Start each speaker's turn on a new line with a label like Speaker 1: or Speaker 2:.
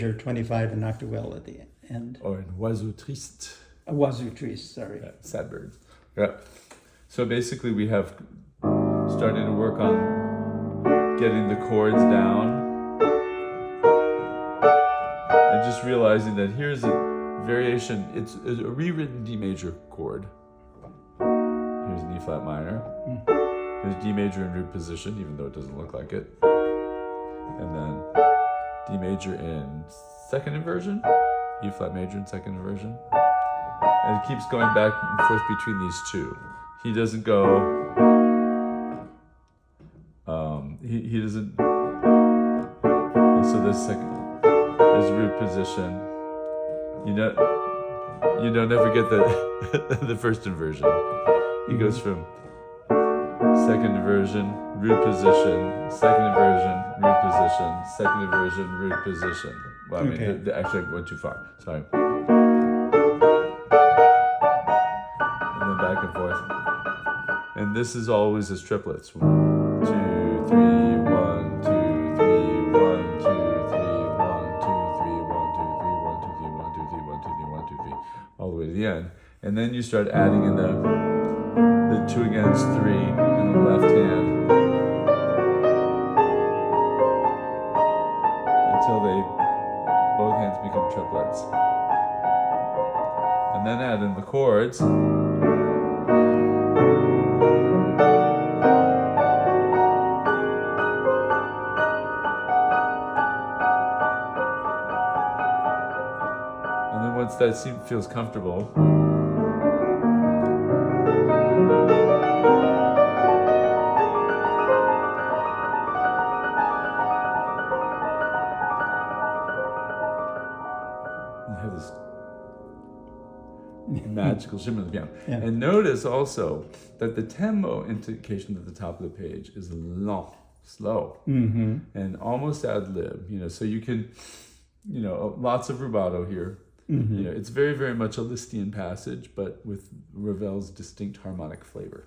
Speaker 1: You're 25 and Noctowell at the end.
Speaker 2: Or an Oiseaux tristes.
Speaker 1: Oiseaux, tristes, sorry.
Speaker 2: Yeah, sad birds. Yeah. So basically we have started to work on getting the chords down and just realizing that here's a variation. It's a rewritten D major chord. Here's an E flat minor. Here's D major in root position, even though it doesn't look like it. And then D major in second inversion, E flat major in second inversion. And it keeps going back and forth between these two. He doesn't go, he doesn't, so this second, there's root position. You don't ever get the, the first inversion. He goes from second inversion, root position, second inversion, root position, second inversion, root position. Well, I mean, actually I went too far, sorry. And then back and forth. And this is always as triplets. 1, 2, 3, 1, 2, 3, 1, 2, 3, 1, 2, 3, 1, 2, 3, 1, 2, 3, 1, 2, 3, 1, 2, 3, 1, 2, 3, 1, 2, 3, all the way to the end. And then you start adding in the 2 against 3 in the left hand until both hands become triplets. And then add in the chords. And then once that feels comfortable, you have this magical shimmer of the piano.
Speaker 1: Yeah.
Speaker 2: And notice also that the tempo indication at the top of the page is long, slow, and almost ad lib. So you can, lots of rubato here. It's very, very much a Lisztian passage, but with Ravel's distinct harmonic flavor.